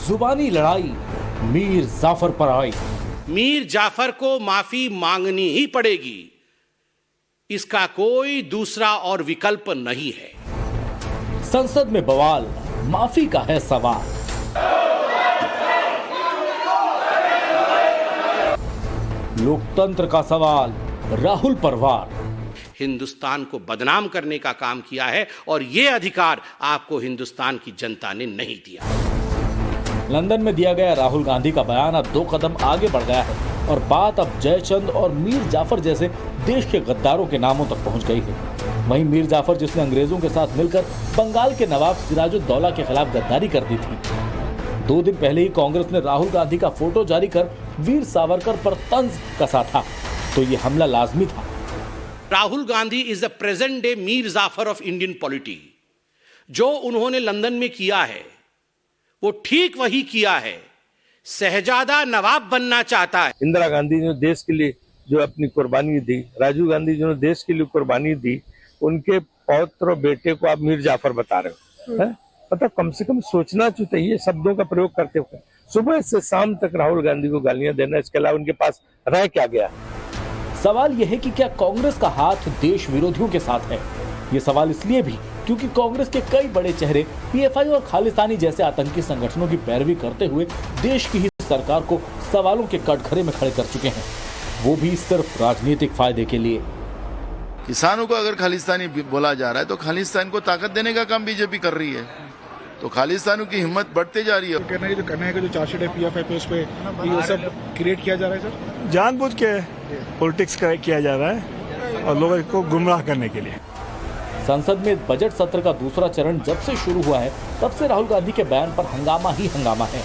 जुबानी लड़ाई मीर जाफर पर आई। मीर जाफर को माफी मांगनी ही पड़ेगी, इसका कोई दूसरा और विकल्प नहीं है। संसद में बवाल, माफी का है सवाल। लोकतंत्र का सवाल, राहुल परवार। हिंदुस्तान को बदनाम करने का काम किया है और यह अधिकार आपको हिंदुस्तान की जनता ने नहीं दिया। लंदन में दिया गया राहुल गांधी का बयान अब 2 कदम आगे बढ़ गया है और बात अब जयचंद और मीर जाफर जैसे देश के गद्दारों के नामों तक पहुंच गई है। वहीं मीर जाफर, जिसने अंग्रेजों के साथ मिलकर बंगाल के नवाब सिराजुद्दौला के खिलाफ गद्दारी कर दी थी, 2 दिन पहले ही कांग्रेस ने राहुल गांधी का फोटो जारी कर वीर सावरकर पर तंज कसा था, तो ये हमला लाजमी था। Rahul Gandhi is the present day Mir Jafar of Indian polity. जो उन्होंने लंदन में किया है वो ठीक वही किया है। शहजादा नवाब बनना चाहता है। इंदिरा गांधी ने देश के लिए जो अपनी कुर्बानी दी, राजीव गांधी जो देश के लिए कुर्बानी दी, उनके पौत्र बेटे को आप मीर जाफर बता रहे हो। मतलब कम से कम सोचना तो चाहिए शब्दों का प्रयोग करते हुए। सुबह से शाम तक राहुल गांधी को गालियां देना, इसके अलावा उनके पास रह क्या गया। सवाल यह है कि क्या कांग्रेस का हाथ देश विरोधियों के साथ है। ये सवाल इसलिए भी क्योंकि कांग्रेस के कई बड़े चेहरे पीएफआई और खालिस्तानी जैसे आतंकी संगठनों की पैरवी करते हुए देश की ही सरकार को सवालों के कटघरे में खड़े कर चुके हैं, वो भी सिर्फ राजनीतिक फायदे के लिए। किसानों को अगर खालिस्तानी बोला जा रहा है तो खालिस्तान को ताकत देने का काम बीजेपी कर रही है, तो खालिस्तानों की हिम्मत बढ़ते जा रही है। कहना है जो करना है कि जो चार्जशीट है पीएफआई पे, उस पे ये सब क्रिएट किया जा रहा है सर, जानबूझ के पॉलिटिक्स किया जा रहा है और लोगों को गुमराह करने के लिए। संसद में बजट सत्र का दूसरा चरण जब से शुरू हुआ है तब से राहुल गांधी के बयान पर हंगामा ही हंगामा है,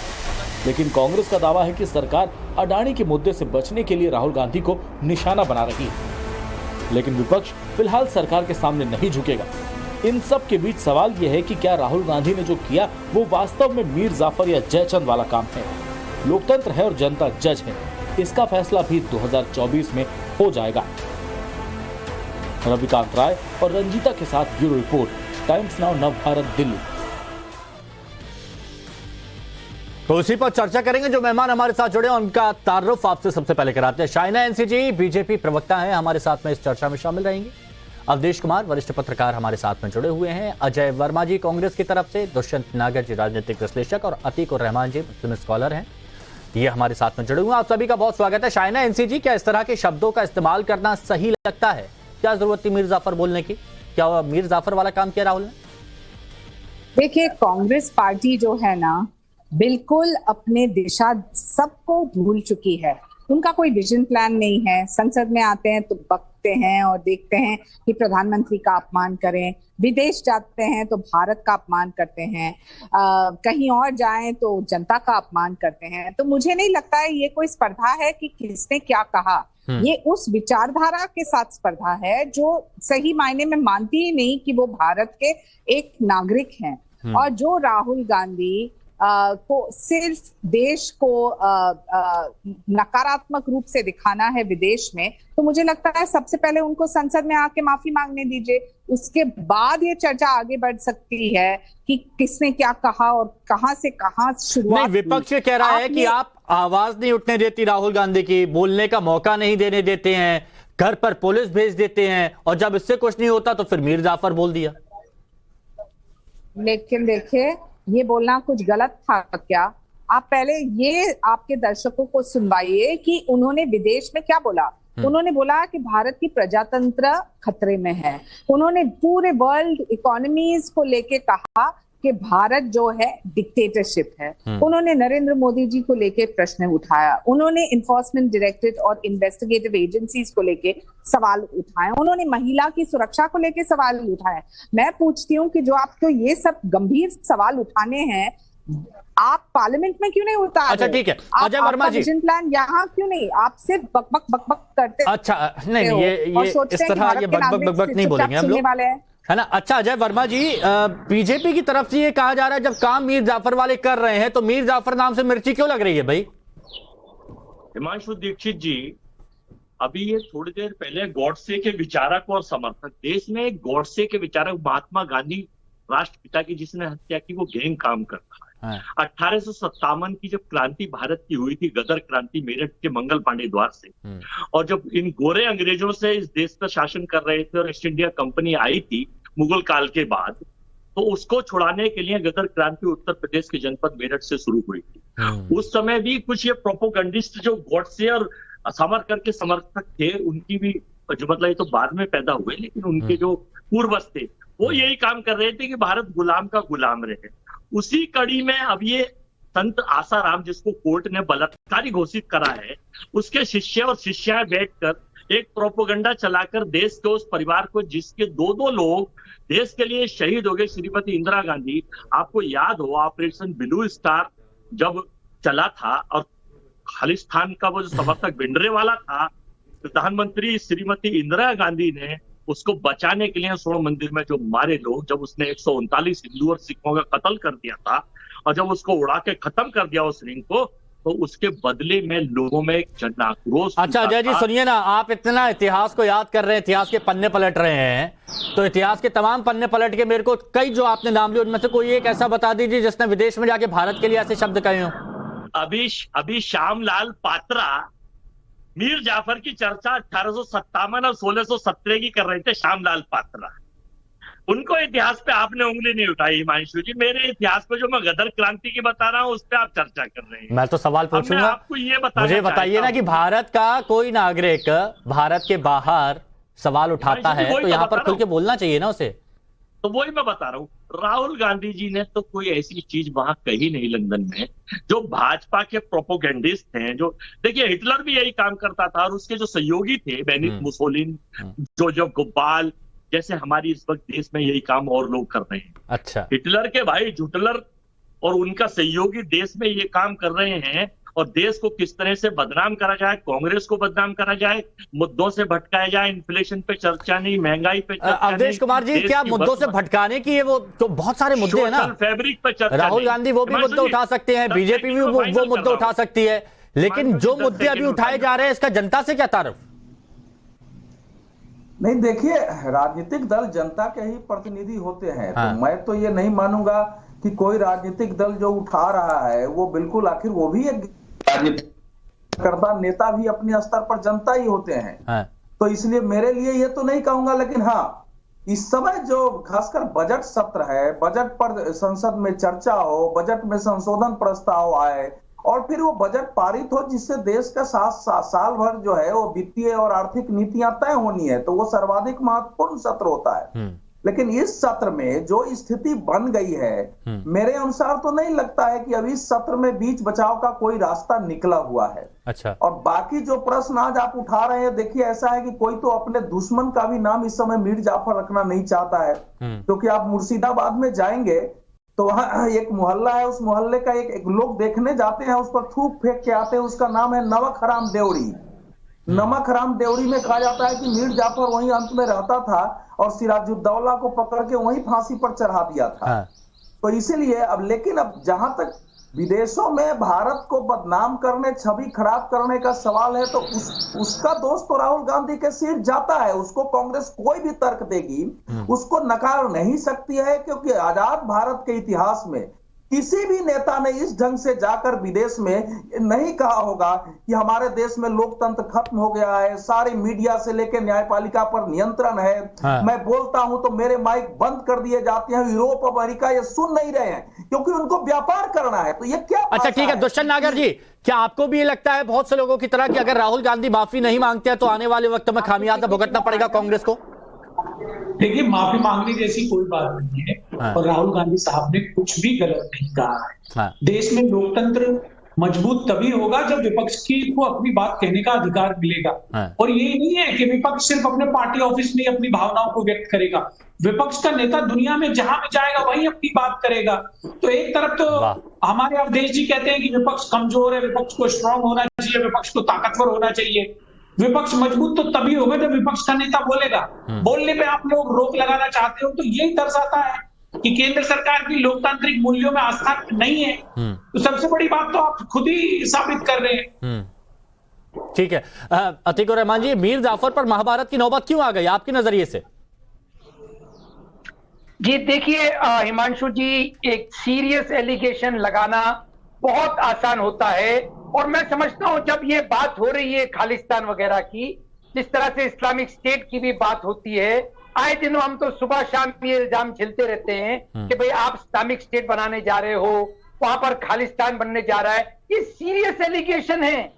लेकिन कांग्रेस का दावा है कि सरकार अडानी के मुद्दे से बचने के लिए राहुल गांधी को निशाना बना रही है। लेकिन विपक्ष फिलहाल सरकार के सामने नहीं झुकेगा। इन सब के बीच सवाल यह है कि क्या राहुल गांधी ने जो किया वो वास्तव में मीर जाफर या जयचंद वाला काम है। लोकतंत्र है और जनता जज है, इसका फैसला भी 2024 में हो जाएगा। रविकांत राय और रंजीता के साथ bureau report, times now Navbharat, Delhi. तो उसी पर चर्चा करेंगे। जो मेहमान हमारे साथ जुड़े हैं उनका तारुफ आपसे सबसे पहले कराते हैं। शाइना एनसीजी बीजेपी प्रवक्ता हैं, हमारे साथ में इस चर्चा में शामिल रहेंगे। अवधेश कुमार वरिष्ठ पत्रकार हमारे साथ में जुड़े हुए हैं। अजय वर्मा जी कांग्रेस की तरफ से, दुष्यंत नागर जी राजनीतिक विश्लेषक और अतीक उर रहमान जी मुस्लिम स्कॉलर हैं, ये हमारे साथ में जुड़े हुए हैं। आप सभी का बहुत स्वागत है। शाइना एनसीजी, क्या इस तरह के शब्दों का इस्तेमाल करना सही लगता है? क्या जरूरत थी मीर जाफर बोलने की? क्या मीर जाफर वाला काम किया राहुल ने? देखिए, कांग्रेस पार्टी जो है ना, बिल्कुल अपने दिशा सबको भूल चुकी है। उनका कोई विजन प्लान नहीं है। संसद में आते हैं तो बकते हैं और देखते हैं कि प्रधानमंत्री का अपमान करें, विदेश जाते हैं तो भारत का अपमान करते हैं, कहीं और जाएं तो जनता का अपमान करते हैं। तो मुझे नहीं लगता है ये कोई स्पर्धा है कि किसने क्या कहा। ये उस विचारधारा के साथ स्पर्धा है जो सही मायने में मानती ही नहीं कि वो भारत के एक नागरिक हैं। और जो राहुल गांधी को सिर्फ देश को नकारात्मक रूप से दिखाना है विदेश में, तो मुझे लगता है सबसे पहले उनको संसद में आके माफी मांगने दीजिए। उसके बाद ये चर्चा आगे बढ़ सकती है कि किसने क्या कहा और कहां से कहां शुरुआत। नहीं, विपक्ष कह रहा है कि आप आवाज नहीं उठने देती राहुल गांधी की, बोलने का मौका नहीं देने देते हैं, घर पर पुलिस भेज देते हैं, और जब इससे कुछ नहीं होता तो फिर मीर जाफर बोल दिया। लेकिन देखिए, ये बोलना कुछ गलत था क्या? आप पहले ये आपके दर्शकों को सुनवाइए कि उन्होंने विदेश में क्या बोला। उन्होंने बोला कि भारत की प्रजातंत्र खतरे में है। उन्होंने पूरे वर्ल्ड इकोनॉमीज को लेके कहा कि भारत जो है डिक्टेटरशिप है। उन्होंने नरेंद्र मोदी जी को लेके प्रश्न उठाया। उन्होंने इन्फोर्समेंट डायरेक्टरेट और इन्वेस्टिगेटिव एजेंसीज को लेके सवाल उठाए। उन्होंने महिला की सुरक्षा को लेके सवाल उठाए। मैं पूछती हूँ कि जो आपको ये सब गंभीर सवाल उठाने हैं, आप पार्लियामेंट में क्यों नहीं उतार? अच्छा ठीक है, अजय वर्मा जी, विजन प्लान यहाँ क्यों नहीं? आप सिर्फ बकबक बकबक करते। अच्छा नहीं, ये इस तरह ये बकबक बकबक नहीं बोलेंगे हम लोग, है ना। अच्छा अजय वर्मा जी, बीजेपी की तरफ से ये कहा जा रहा है जब काम मीर जाफर वाले कर रहे हैं तो मीर जाफर नाम से मिर्ची क्यों लग रही है भाई? हिमांशु दीक्षित जी, अभी ये थोड़ी देर पहले गॉडसे के विचारक और समर्थक, देश में गॉडसे के विचारक महात्मा गांधी राष्ट्रपिता की जिसने हत्या की, वो गैंग काम कर रहा है। हाँ। 1857 की जब क्रांति भारत की हुई थी, गदर क्रांति मेरठ के मंगल पांडे द्वार से, और जब इन गोरे अंग्रेजों से इस देश पर शासन कर रहे थे और ईस्ट इंडिया कंपनी आई थी मुगल काल के बाद, तो उसको छुड़ाने के लिए गदर क्रांति उत्तर प्रदेश के जनपद मेरठ से शुरू हुई थी। उस समय भी कुछ ये प्रोपोगंडिस्ट जो गॉडसे और सावरकर के समर्थक थे, उनकी भी जो मतलब ये तो बाद में पैदा हुए, लेकिन उनके जो पूर्वज थे वो यही काम कर रहे थे कि भारत गुलाम का गुलाम रहे। उसी कड़ी में अब ये संत आसाराम, जिसको कोर्ट ने बलात्कारी घोषित करा है, उसके शिष्य और शिष्याएं बैठकर एक प्रोपोगंडा चलाकर देश के उस परिवार को, जिसके दो लोग देश के लिए शहीद हो गए, श्रीमती इंदिरा गांधी, आपको याद हो ऑपरेशन ब्लू स्टार जब चला था और खालिस्तान का वो जो समर्थक भिंडरेवाला था, प्रधानमंत्री श्रीमती इंदिरा गांधी ने उसको बचाने के लिए स्वर्ण मंदिर में जो मारे लोग, जब उसने 139 हिंदू और सिखों का कत्ल कर दिया था और जब उसको उड़ा के खत्म कर दिया उस रिंग को, तो उसके बदले में लोगों में एक जन आक्रोश। अच्छा अजय जी सुनिए ना, आप इतना इतिहास को याद कर रहे हैं, इतिहास के पन्ने पलट रहे हैं, तो इतिहास के तमाम पन्ने पलट के मेरे को कई जो आपने नाम लिए उनमें से कोई एक ऐसा बता दीजिए जिसने विदेश में जाके भारत के लिए ऐसे शब्द कहे हो। अभी श्यामलाल पात्रा मीर जाफर की चर्चा 1857 और 1617 की कर रहे थे। श्यामलाल पात्रा, उनको इतिहास पे आपने उंगली नहीं उठाई हिमांशु जी। मेरे इतिहास पे जो मैं गदर क्रांति की बता रहा हूँ उस पर आप चर्चा कर रहे हैं। मैं तो सवाल पूछूंगा, आपको ये मुझे बताइए ना कि भारत का कोई नागरिक भारत के बाहर सवाल उठाता है तो यहाँ पर खुल के बोलना चाहिए ना उसे। तो वही मैं बता रहा हूँ, राहुल गांधी जी ने तो कोई ऐसी चीज वहां कही नहीं लंदन में। जो भाजपा के प्रोपोगेंडिस्ट हैं, जो देखिए हिटलर भी यही काम करता था और उसके जो सहयोगी थे बेनिट मुसोलिन, जोसेफ गोब्बाल जैसे, हमारी इस वक्त देश में यही काम और लोग कर रहे हैं। अच्छा, हिटलर के भाई जुटलर और उनका सहयोगी देश में ये काम कर रहे हैं और देश को किस तरह से बदनाम करा जाए, कांग्रेस को बदनाम करा जाए, मुद्दों से भटकाया जाए, इन्फ्लेशन पे चर्चा नहीं, महंगाई पे चर्चा नहीं। अवधेश कुमार जी, क्या मुद्दों से भटकाने की, ये वो तो बहुत सारे मुद्दे हैं ना, फैब्रिक पे चर्चा। राहुल गांधी वो भी मुद्दे उठा सकते हैं, बीजेपी भी वो मुद्दे उठा सकती है, लेकिन जो मुद्दे अभी उठाए जा रहे हैं इसका जनता से क्या तारुफ? नहीं, देखिए राजनीतिक दल जनता के ही प्रतिनिधि होते हैं। हाँ। तो मैं तो ये नहीं मानूंगा कि कोई राजनीतिक दल जो उठा रहा है वो बिल्कुल, आखिर वो भी एक राजनीतिक नेता भी अपने स्तर पर जनता ही होते हैं। हाँ। तो इसलिए मेरे लिए ये तो नहीं कहूंगा, लेकिन हाँ इस समय जो खासकर बजट सत्र है, बजट पर संसद में चर्चा हो, बजट में संशोधन प्रस्ताव आए और फिर वो बजट पारित हो, जिससे देश का साल भर जो है वो वित्तीय और आर्थिक नीतियां तय होनी है, तो वो सर्वाधिक महत्वपूर्ण सत्र होता है। लेकिन इस सत्र में जो स्थिति बन गई है, मेरे अनुसार तो नहीं लगता है कि अभी इस सत्र में बीच बचाव का कोई रास्ता निकला हुआ है। अच्छा। और बाकी जो प्रश्न आज आप उठा रहे हैं, देखिए ऐसा है कि कोई तो अपने दुश्मन का भी नाम इस समय मीर जाफर रखना नहीं चाहता है, क्योंकि आप मुर्शिदाबाद में जाएंगे तो वहां एक मोहल्ला है, उस मोहल्ले का एक लोग देखने जाते हैं, उस पर थूक फेंक के आते हैं, उसका नाम है नमक हराम देवड़ी। नमक हराम देवड़ी में कहा जाता है कि मीर जाफर वहीं अंत में रहता था और सिराजुद्दौला को पकड़ के वहीं फांसी पर चढ़ा दिया था। हाँ। तो इसीलिए अब, लेकिन अब जहां तक विदेशों में भारत को बदनाम करने, छवि खराब करने का सवाल है, तो उसका दोष तो राहुल गांधी के सिर जाता है। उसको कांग्रेस कोई भी तर्क देगी उसको नकार नहीं सकती है, क्योंकि आजाद भारत के इतिहास में किसी भी नेता ने इस ढंग से जाकर विदेश में नहीं कहा होगा कि हमारे देश में लोकतंत्र खत्म हो गया है, सारे मीडिया से लेकर न्यायपालिका पर नियंत्रण है। हाँ। मैं बोलता हूं तो मेरे माइक बंद कर दिए जाते हैं। यूरोप अमेरिका ये सुन नहीं रहे हैं क्योंकि उनको व्यापार करना है। तो ये क्या? अच्छा ठीक है दुष्यंत नागर जी, क्या आपको भी ये लगता है बहुत से लोगों की तरह कि अगर राहुल गांधी माफी नहीं मांगते हैं तो आने वाले वक्त में खामियाजा भुगतना पड़ेगा कांग्रेस को? देखिए, माफी मांगने जैसी कोई बात नहीं है। हाँ। और राहुल गांधी साहब ने कुछ भी गलत नहीं कहा है। हाँ। देश में लोकतंत्र मजबूत तभी होगा जब विपक्ष को अपनी बात कहने का अधिकार मिलेगा। हाँ। और ये नहीं है कि विपक्ष सिर्फ अपने पार्टी ऑफिस में अपनी भावनाओं को व्यक्त करेगा। विपक्ष का नेता दुनिया में जहां भी जाएगा वहीं अपनी बात करेगा। तो एक तरफ तो हमारे अवधेश जी कहते हैं कि विपक्ष कमजोर है, विपक्ष को स्ट्रांग होना चाहिए, विपक्ष को ताकतवर होना चाहिए। विपक्ष मजबूत तो तभी होगा जब विपक्ष का नेता बोलेगा। बोलने पे आप लोग रोक लगाना चाहते हो, तो यही दर्शाता है कि केंद्र सरकार की लोकतांत्रिक मूल्यों में आस्था नहीं है। तो सबसे बड़ी बात तो आप खुद ही साबित कर रहे हैं। ठीक है अतीकुर रहमान जी, मीर जाफर पर महाभारत की नौबत क्यों आ गई आपके नजरिए से? जी देखिए हिमांशु जी, एक सीरियस एलिगेशन लगाना बहुत आसान होता है और मैं समझता हूं जब ये बात हो रही है खालिस्तान वगैरह की, जिस तरह से इस्लामिक स्टेट की भी बात होती है, आए दिन हम तो सुबह शाम ये इल्जाम झेलते रहते हैं कि भाई आप इस्लामिक स्टेट बनाने जा रहे हो, वहां पर खालिस्तान बनने जा रहा है। ये सीरियस एलिगेशन है।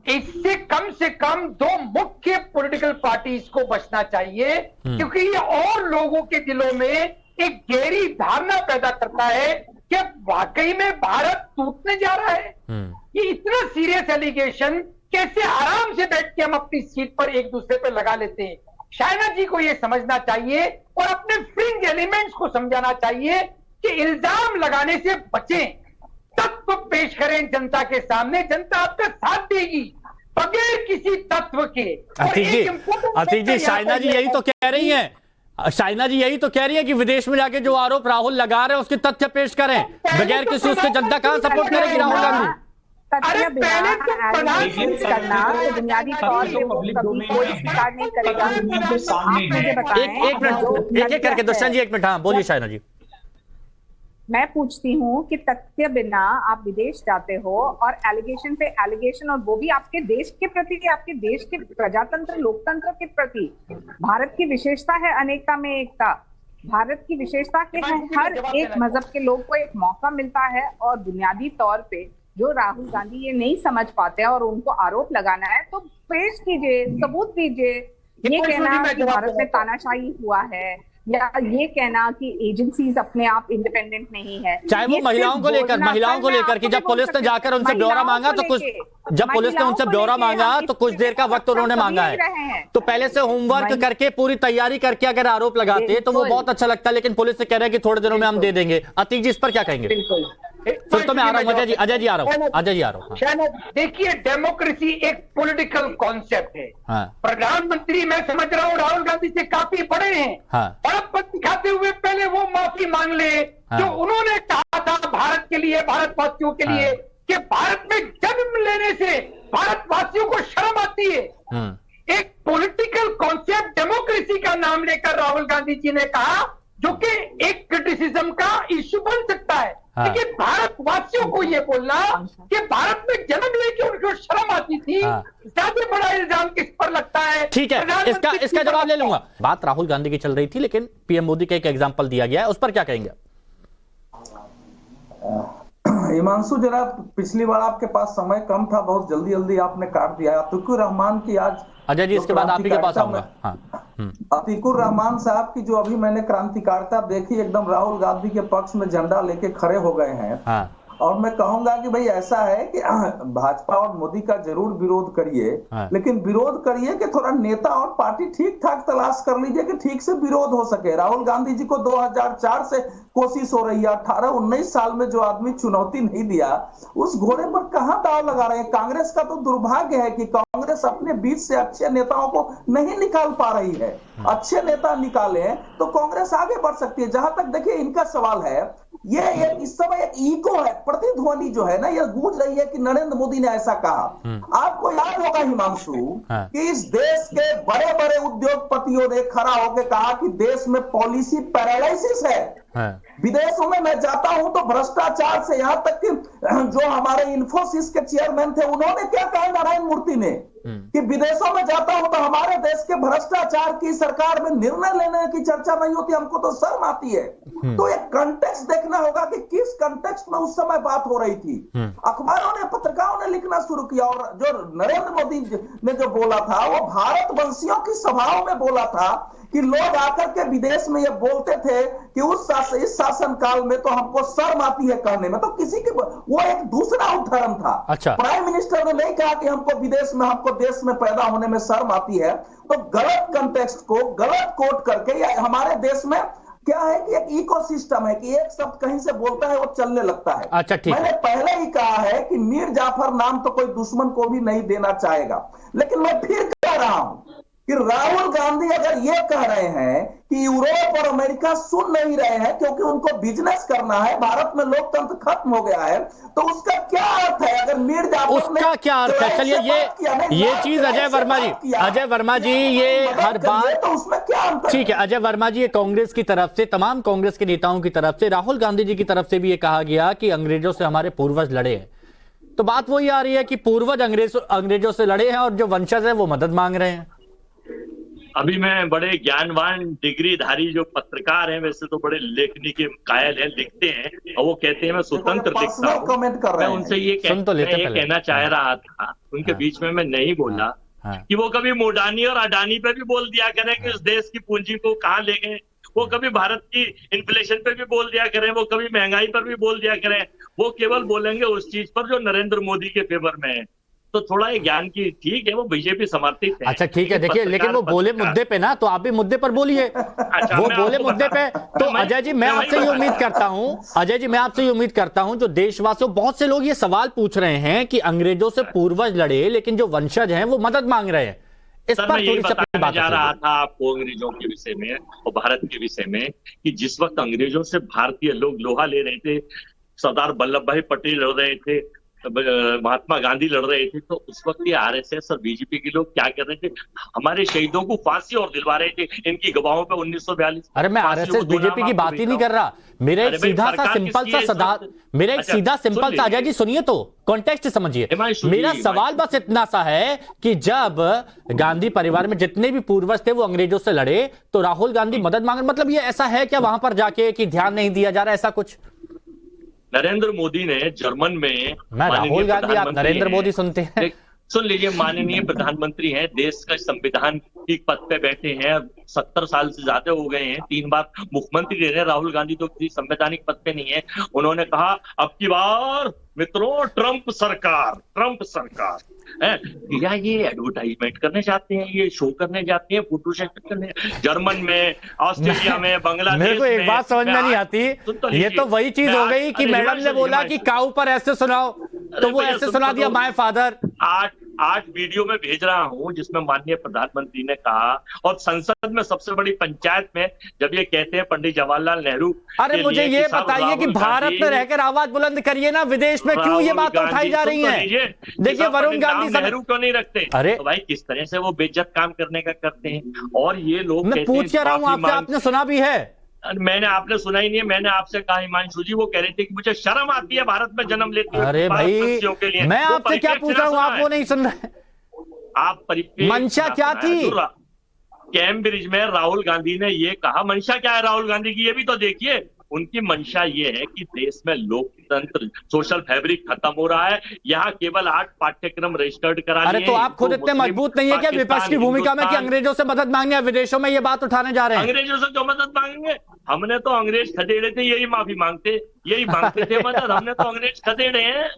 इससे कम से कम दो मुख्य पॉलिटिकल पार्टीज को बचना चाहिए, क्योंकि ये और लोगों के दिलों में एक गहरी धारणा पैदा करता है कि वाकई में भारत टूटने जा रहा है। ये इतना सीरियस एलिगेशन कैसे आराम से बैठ के हम अपनी सीट पर एक दूसरे पर लगा लेते हैं। शायना जी को ये समझना चाहिए और अपने फ्रिंज एलिमेंट्स को समझाना चाहिए कि इल्जाम लगाने से बचें, तत्व पेश करें जनता के सामने, जनता आपका साथ देगी बगैर किसी तत्व के। अतीक जी, शायना जी यही तो कह रही हैं, शायना जी यही तो कह रही है कि विदेश में जाके जो आरोप राहुल लगा रहे हैं उसके तथ्य पेश करें, बगैर किसी उसके जनता कहां सपोर्ट करेगी राहुल गांधी? तथ्य बिना करना तो बुनियादी तौर पे वो कभी कोई स्वीकार नहीं करेगा। आप मुझे बताएं, एक मिनट एक करके दुष्यंत जी, एक मिनट। हाँ बोलिए शायना जी। मैं पूछती हूँ कि तथ्य बिना आप विदेश जाते हो और एलिगेशन पे एलिगेशन, और वो भी आपके देश के प्रति, आपके देश के प्रजातंत्र लोकतंत्र के प्रति। भारत की विशेषता है अनेकता में एकता। भारत की विशेषता के हर एक मजहब के लोग को एक मौका मिलता है, और बुनियादी तौर पे जो राहुल गांधी ये नहीं समझ पाते हैं और उनको आरोप लगाना है तो पेश कीजिए, सबूत दीजिए। ये कहना कि भारत में तानाशाही हुआ है या ये कहना कि एजेंसीज अपने आप इंडिपेंडेंट नहीं है, चाहे वो महिलाओं को लेकर कि जब पुलिस ने जाकर उनसे ब्यौरा मांगा तो कुछ, जब पुलिस ने उनसे ब्यौरा मांगा तो कुछ देर का वक्त उन्होंने मांगा है, तो पहले से होमवर्क करके पूरी तैयारी करके अगर आरोप लगाते तो वो बहुत अच्छा लगता है, लेकिन पुलिस से कह रहे हैं कि थोड़े दिनों में हम दे देंगे। अतीक जी इस पर क्या कहेंगे? बिल्कुल, फिर तो मैं आ रहा हूँ, अजय जी आ रहा हूँ, अजय जी आ रहा हूँ। देखिए, डेमोक्रेसी एक पॉलिटिकल कॉन्सेप्ट है। प्रधानमंत्री मैं समझ रहा हूँ राहुल गांधी से काफी बड़े हैं, बड़प्पन दिखाते हुए पहले वो माफी मांग ले जो उन्होंने कहा था भारत के लिए, भारतवासियों के लिए, कि भारत में जन्म लेने से भारतवासियों को शर्म आती है। एक पॉलिटिकल कॉन्सेप्ट डेमोक्रेसी का नाम लेकर राहुल गांधी जी ने कहा, जो कि एक क्रिटिसिज्म का इश्यू बन सकता है, लेकिन भारतवासियों को ये बोलना कि भारत में जन्म लेके उनको शर्म आती थी, ज्यादा बड़ा इल्जाम किस पर लगता है? ठीक है, इसका जवाब ले लूंगा। बात राहुल गांधी की चल रही थी, लेकिन पीएम मोदी का एक एग्जांपल दिया गया है, उस पर क्या कहेंगे? हिमांशु, जरा पिछली बार आपके पास समय कम था, बहुत जल्दी जल्दी आपने काट दिया। अतीकुर रहमान की आज, अजय जी इसके बाद आप ही के पास आऊंगा। अतीकुर रहमान साहब की जो अभी मैंने क्रांतिकारिता देखी, एकदम राहुल गांधी के पक्ष में झंडा लेके खड़े हो गए हैं। और मैं कहूंगा कि भाई ऐसा है कि भाजपा और मोदी का जरूर विरोध करिए, लेकिन विरोध करिए कि थोड़ा नेता और पार्टी ठीक ठाक तलाश कर लीजिए कि ठीक से विरोध हो सके। राहुल गांधी जी को 2004 से कोशिश हो रही है, 18-19 साल में जो आदमी चुनौती नहीं दिया, उस घोड़े पर कहां दाव लगा रहे हैं? कांग्रेस का तो दुर्भाग्य है कि कांग्रेस अपने बीच से अच्छे नेताओं को नहीं निकाल पा रही है। अच्छे नेता निकाले तो कांग्रेस आगे बढ़ सकती है। जहां तक देखिए इनका सवाल है, ये इस समय एक ईको है, प्रतिध्वनि जो है ना, ये गूंज रही है कि नरेंद्र मोदी ने ऐसा कहा। आपको याद होगा हिमांशु कि इस देश के बड़े बड़े उद्योगपतियों ने खड़ा होकर कहा कि देश में पॉलिसी पैरालिसिस है। विदेशों में मैं जाता हूं तो भ्रष्टाचार से, यहां तक कि जो हमारे इन्फोसिस के चेयरमैन थे उन्होंने क्या कहा नारायण मूर्ति ने, कि विदेशों में जाता हूं तो हमारे देश के भ्रष्टाचार की सरकार में निर्णय लेने की चर्चा नहीं होती, हमको तो शर्म आती है। तो एक कंटेक्स्ट देखना होगा कि किस कंटेक्स्ट में उस समय बात हो रही थी। अखबारों ने, पत्रिकाओं ने लिखना शुरू किया, और जो नरेंद्र मोदी ने जो बोला था वो भारतवंशियों की सभाओं में बोला था कि लोग आकर के विदेश में ये बोलते थे कि इस शासन काल में तो हमको शर्म आती है कहने में। तो किसी के वो एक दूसरा उदाहरण था। अच्छा। प्राइम मिनिस्टर ने नहीं कहा कि हमको विदेश में, हमको देश में पैदा होने में शर्म आती है। तो गलत कंटेक्स्ट को गलत कोट करके, या हमारे देश में क्या है कि एक इकोसिस्टम है कि एक शब्द कहीं से बोलता है वो चलने लगता है। अच्छा, ठीक। मैंने पहले ही कहा है कि मीर जाफर नाम तो कोई दुश्मन को भी नहीं देना चाहेगा, लेकिन मैं फिर कह रहा हूं कि राहुल गांधी अगर ये कह रहे हैं कि यूरोप और अमेरिका सुन नहीं रहे हैं क्योंकि उनको बिजनेस करना है, भारत में लोकतंत्र खत्म हो गया है, तो उसका क्या अर्थ है? अगर मीर जाफर उसका क्या अर्थ है? चलिए ये चीज अजय वर्मा जी ये हर बार, तो उसमें क्या अंतर? ठीक है अजय वर्मा जी, ये कांग्रेस की तरफ से, तमाम कांग्रेस के नेताओं की तरफ से, राहुल गांधी जी की तरफ से भी ये कहा गया कि अंग्रेजों से हमारे पूर्वज लड़े हैं। तो बात वही आ रही है कि पूर्वज अंग्रेजों से लड़े हैं और जो वंशज है वो मदद मांग रहे हैं। अभी मैं बड़े ज्ञानवान डिग्रीधारी जो पत्रकार हैं, वैसे तो बड़े लेखनी के कायल हैं, लिखते हैं और वो कहते हैं मैं स्वतंत्र लिखता हूँ, मैं उनसे ये कहना चाह रहा था, उनके बीच में मैं नहीं बोला कि वो कभी मोडानी और अडानी पे भी बोल दिया करें कि उस देश की पूंजी को कहाँ ले गए, वो कभी भारत की इन्फ्लेशन पे भी बोल दिया करें, वो कभी महंगाई पर भी बोल दिया करें, वो केवल बोलेंगे उस चीज पर जो नरेंद्र मोदी के फेवर में है। तो थोड़ा ये ज्ञान की, ठीक है वो बीजेपी समर्थित है। अच्छा ठीक है, देखिए लेकिन वो बोले मुद्दे पे ना, तो आप भी मुद्दे पर बोलिए। वो बोले मुद्दे पे, तो अजय जी मैं आपसे ये उम्मीद करता हूं, अजय जी मैं आपसे ये उम्मीद करता हूं, जो देशवासियों, बहुत से लोग ये सवाल पूछ रहे हैं कि अंग्रेजों से पूर्वज लड़े लेकिन जो वंशज हैं वो मदद मांग रहे हैं, इस पर थोड़ी सी बताने जा रहा था आपको अंग्रेजों के विषय में और भारत के विषय में कि जिस वक्त अंग्रेजों से भारतीय लोग लोहा ले रहे थे, सरदार वल्लभ भाई पटेल लड़ रहे थे, महात्मा गांधी लड़ रहे थे, तो उस वक्त ये आरएसएस और बीजेपी के लोग क्या कर रहे थे? हमारे शहीदों को फांसी और दिलवा रहे थे, इनकी गवाहों पे 1942। अरे मैं आरएसएस बीजेपी की बात ही नहीं कर रहा, मेरा एक सीधा सा सिंपल सा अजय जी सुनिए तो कॉन्टेक्स्ट समझिए। मेरा सवाल बस इतना सा है कि जब गांधी परिवार में जितने भी पूर्वज थे वो अंग्रेजों से लड़े, तो राहुल गांधी मदद मांगे, मतलब ये ऐसा है क्या वहां पर जाके कि ध्यान नहीं दिया जा रहा, ऐसा कुछ? नरेंद्र मोदी ने जर्मन में, मैं राहुल गांधी, आप नरेंद्र मोदी सुनते हैं? सुन लीजिए, माननीय प्रधानमंत्री हैं, देश का संविधान की पद पे बैठे हैं, 70 साल से ज्यादा हो गए हैं, 3 बार मुख्यमंत्री रहे हैं। राहुल गांधी तो किसी संवैधानिक पद पे नहीं है। उन्होंने कहा अब की बार मित्रों ट्रंप सरकार है, या ये एडवर्टाइजमेंट करने जाते हैं, ये शो करने जाते हैं, फोटो सेशन करने, जर्मन में, ऑस्ट्रेलिया में, बांग्लादेश में। मेरे को एक बात समझ में नहीं आती, ये तो वही चीज हो गई कि मैडम ने बोला कि काऊ पर ऐसे सुनाओ, तो वो ऐसे सुना दिया माय फादर। 8 वीडियो में भेज रहा हूं जिसमें माननीय प्रधानमंत्री ने कहा, और संसद में सबसे बड़ी पंचायत में जब ये कहते हैं पंडित जवाहरलाल नेहरू। अरे मुझे ये बताइए कि भारत में रहकर आवाज बुलंद करिए ना, विदेश में क्यों ये बात उठाई जा रही है? देखिए वरुण गांधी नेहरू क्यों नहीं रखते? अरे तो भाई किस तरह से वो बेइज्जत काम करने का करते हैं। और ये लोग मैं पूछ क्या रहा हूं आपसे, आपने सुना भी है? मैंने, आपने सुना ही नहीं है। मैंने आपसे कहा हिमांशु जी, वो कह रहे थे कि मुझे शर्म आती है भारत में जन्म लेते हुए। अरे भाई मैं आपसे क्या पूछ रहा हूँ, आप वो नहीं सुन रहे। आप मंशा क्या थी? कैम्ब्रिज में राहुल गांधी ने ये कहा, मंशा क्या है राहुल गांधी की, ये भी तो देखिए। उनकी मंशा ये है कि देश में लोकतंत्र, सोशल फैब्रिक खत्म हो रहा है। यहाँ केवल 8 पाठ्यक्रम रजिस्टर्ड करा लिए। अरे तो आप खुद इतने मजबूत नहीं है क्या विपक्ष की भूमिका में कि अंग्रेजों से मदद मांगने या विदेशों में ये बात उठाने जा रहे हैं? अंग्रेजों से क्यों मदद मांगेंगे? हमने तो अंग्रेज खदेड़े थे, यही माफी मांगते, यही मांगते थे मदद। हमने तो अंग्रेज खदेड़े हैं,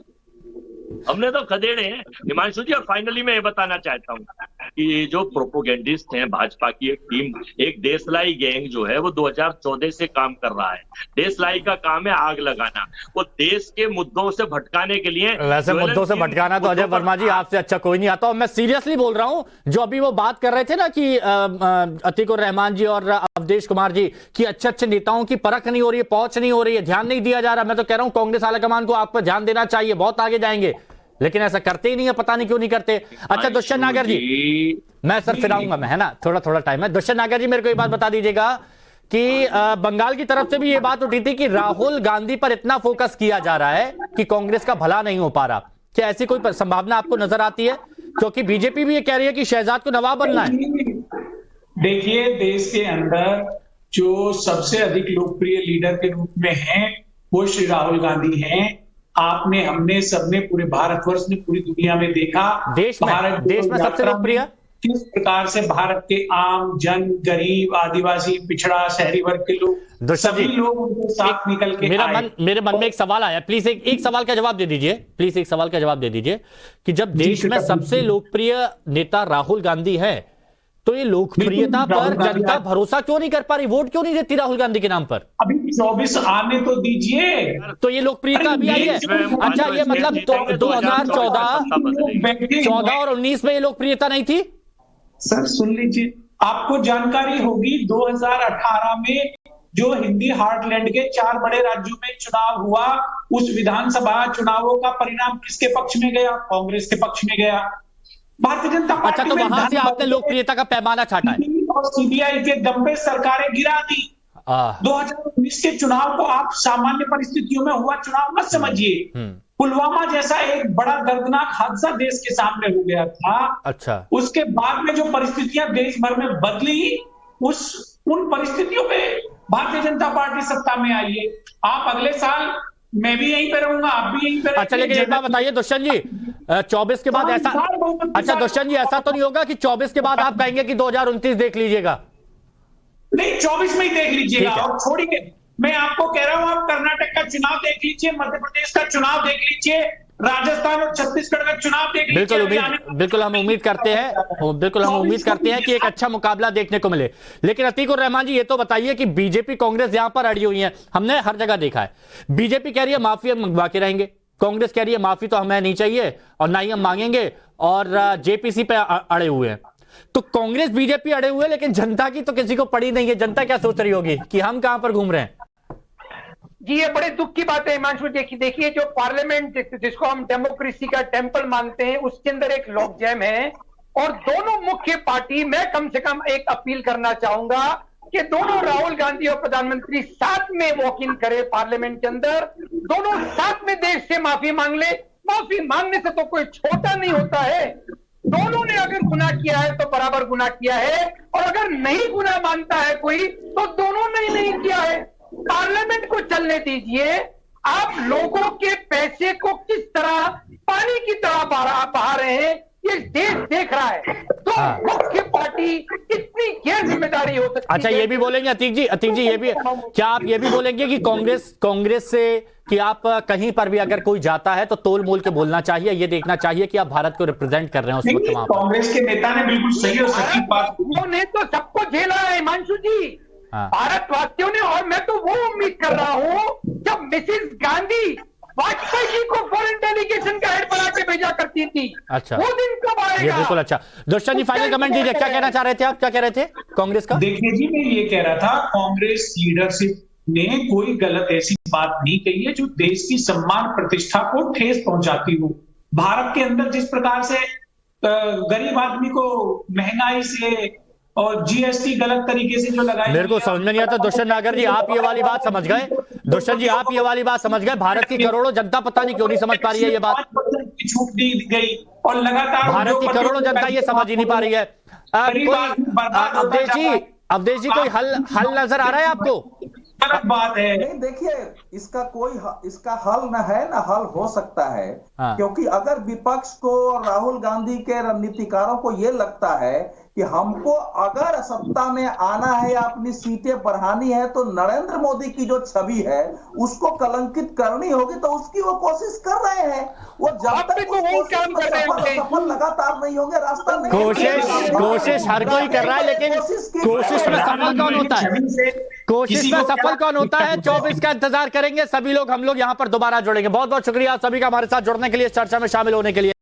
हमने तो खदेड़े हैं हिमांशु जी। और फाइनली मैं ये बताना चाहता हूँ कि ये जो प्रोपोगेंडिस्ट हैं भाजपा की एक टीम, एक देशलाई गैंग जो है वो 2014 से काम कर रहा है। देशलाई का काम है आग लगाना, वो देश के मुद्दों से भटकाने के लिए। वैसे मुद्दों से भटकाना तो अजय वर्मा जी आपसे अच्छा कोई नहीं आता। और मैं सीरियसली बोल रहा हूँ, जो अभी वो बात कर रहे थे ना कि अतीकुर रहमान जी और अवधेश कुमार जी की अच्छे नेताओं की परख नहीं हो रही है, पहुंच नहीं हो रही है, ध्यान नहीं दिया जा रहा। मैं तो कह रहा हूँ कांग्रेस आलाकमान को आप पर ध्यान देना चाहिए, बहुत आगे जाएंगे, लेकिन ऐसा करते ही नहीं है, पता नहीं क्यों नहीं करते। अच्छा दुष्यंत नागर जी, मैं सर फिर आऊंगा मैं, है ना, थोड़ा टाइम है। दुष्यंत नागर जी मेरे को एक बात बता दीजिएगा कि बंगाल की तरफ से भी ये बात उठी थी कि राहुल गांधी पर इतना फोकस किया जा रहा है कि कांग्रेस का भला नहीं हो पा रहा। क्या ऐसी कोई संभावना आपको नजर आती है? क्योंकि बीजेपी भी ये कह रही है कि शहजाद को नवाब बनना है। देखिए, देश के अंदर जो सबसे अधिक लोकप्रिय लीडर के रूप में हैं वो श्री राहुल गांधी हैं। आपने, हमने, सबने, पूरे भारतवर्ष ने, पूरी दुनिया में देखा देश में सबसे लोकप्रिय किस प्रकार से भारत के आम जन, गरीब, आदिवासी, पिछड़ा, शहरी वर्ग के लोग, सभी लोग उनके साथ निकल के मेरे मन में एक सवाल आया, प्लीज एक सवाल का जवाब दे दीजिए, प्लीज एक सवाल का जवाब दे दीजिए कि जब देश में सबसे लोकप्रिय नेता राहुल गांधी है, तो ये लोकप्रियता पर जनता भरोसा क्यों नहीं कर पा रही, वोट क्यों नहीं देती राहुल गांधी के नाम पर? अभी 24 आने तो दीजिए, तो ये लोकप्रियता अभी आई है। अच्छा, ये मतलब 2014 और 19 में ये लोकप्रियता नहीं थी? सर सुन लीजिए, आपको जानकारी होगी 2018 में जो हिंदी हार्टलैंड के 4 बड़े राज्यों में चुनाव हुआ, उस विधानसभा चुनावों का परिणाम किसके पक्ष में गया? कांग्रेस के पक्ष में गया। भारतीय जनता पार्टी अच्छा, तो वहां से आपने लोकप्रियता का पैमाना छाटा है और सीबीआई के दम पे सरकारें गिरा दी। 2019 के चुनाव को आप सामान्य परिस्थितियों में हुआ चुनाव मत समझिए। पुलवामा जैसा एक बड़ा दर्दनाक हादसा देश के सामने हो गया था। अच्छा, उसके बाद में जो परिस्थितियां देश भर में बदली, उन परिस्थितियों में भारतीय जनता पार्टी सत्ता में आई है। आप अगले साल, मैं भी यहीं पे रहूंगा, आप भी यहीं पे। अच्छा, लेकिन एक बात बताइए दुष्यंत जी, 24 के बाद ऐसा, अच्छा दुष्यंत जी, ऐसा तो नहीं होगा कि 24 के बाद आप कहेंगे कि 2029 देख लीजिएगा? नहीं, 24 में ही देख लीजिएगा। और छोड़िए, मैं आपको कह रहा हूं, आप कर्नाटक का चुनाव देख लीजिए, मध्य प्रदेश का चुनाव देख लीजिए, राजस्थान और छत्तीसगढ़ का चुनाव देख लीजिए। बिल्कुल हम उम्मीद करते हैं कि एक अच्छा मुकाबला देखने को मिले। लेकिन अतीक उर रहमान जी, ये तो बताइए कि बीजेपी कांग्रेस यहां पर अड़ी हुई है, हमने हर जगह देखा है। बीजेपी कह रही है माफी हम मंगवा के रहेंगे, कांग्रेस कह रही है माफी तो हमें नहीं चाहिए और ना ही हम मांगेंगे, और जेपीसी पे अड़े हुए हैं। तो कांग्रेस बीजेपी अड़े हुए, लेकिन जनता की तो किसी को पड़ी नहीं है। जनता क्या सोच रही होगी कि हम कहां पर घूम रहे हैं? जी, ये बड़े दुख की बात है हिमांशु। देखिए, जो पार्लियामेंट जिसको हम डेमोक्रेसी का टेंपल मानते हैं, उसके अंदर एक लॉकजैम है। और दोनों मुख्य पार्टी, मैं कम से कम एक अपील करना चाहूंगा कि दोनों, राहुल गांधी और प्रधानमंत्री, साथ में वॉक इन करे पार्लियामेंट के अंदर, दोनों साथ में देश से माफी मांग ले। माफी मांगने से तो कोई छोटा नहीं होता है। दोनों ने अगर गुनाह किया है तो बराबर गुनाह किया है, और अगर नहीं गुनाह मानता है कोई, तो दोनों ने नहीं किया है। पार्लियामेंट को चलने दीजिए। आप लोगों के पैसे को किस तरह पानी की तरह बहा रहे हैं, ये देश देख रहा है। तो मुख्य पार्टी कितनी गैर जिम्मेदारी हो सकती है? अच्छा, ये भी बोलेंगे अतीक जी, ये भी, क्या आप ये भी बोलेंगे कि कांग्रेस से कि आप कहीं पर भी अगर कोई जाता है तो तोल मोल के बोलना चाहिए, ये देखना चाहिए कि आप भारत को रिप्रेजेंट कर रहे हैं उस वक्त वहां पर? कांग्रेस के नेता ने बिल्कुल सही और सटीक बात, उन्होंने तो सबको झेला है हिमांशु जी, भारतवासियों ने। और मैं तो वो उम्मीद कर रहा हूं, जब मिसेस गांधी वाजपेयी जी को फॉरेन डेलीगेशन का हेड बना के भेजा करती थी, अच्छा, वो दिन कब आएगा? ये बिल्कुल अच्छा। दुष्यंत जी, फाइनल कमेंट दीजिए, क्या कहना चाह रहे थे आप? क्या कह रहे थे कांग्रेस का? देखिए जी, मैं ये कह रहा था, कांग्रेस लीडरशिप ने कोई गलत ऐसी बात नहीं कही है जो देश की सम्मान प्रतिष्ठा को ठेस पहुंचाती हो। भारत के अंदर जिस प्रकार से गरीब आदमी को महंगाई से और जीएसटी गलत तरीके से जो लगाई, मेरे को समझ में नहीं आता। दुष्यंत नागर जी, आप ये वाली बात समझ गए? दुष्यंत जी, आप ये वाली बात समझ गए? भारत की करोड़ों जनता पता नहीं क्यों नहीं समझ पा रही है ये बात। छूट दी गई और लगातार भारत की करोड़ों जनता ये समझ ही नहीं पा रही है। अवधेश जी, कोई हल नजर आ रहा है आपको? गलत बात है। नहीं, देखिए, इसका हल न है न हल हो सकता है। क्योंकि अगर विपक्ष को और राहुल गांधी के रणनीतिकारों को ये लगता है कि हमको अगर सत्ता में आना है या अपनी सीटें बढ़ानी है, तो नरेंद्र मोदी की जो छवि है उसको कलंकित करनी होगी, तो उसकी वो कोशिश कर रहे हैं। वो जब तक सफल लगातार नहीं होंगे, रास्ता नहीं। कोशिश हर कोई कर रहा है, लेकिन कोशिश में सफल कौन होता है? कोशिश में सफल कौन होता है? 24 का इंतजार करेंगे सभी लोग, हम लोग यहाँ पर दोबारा जुड़ेंगे। बहुत बहुत शुक्रिया सभी का हमारे साथ जुड़ने के लिए, इस चर्चा में शामिल होने के लिए।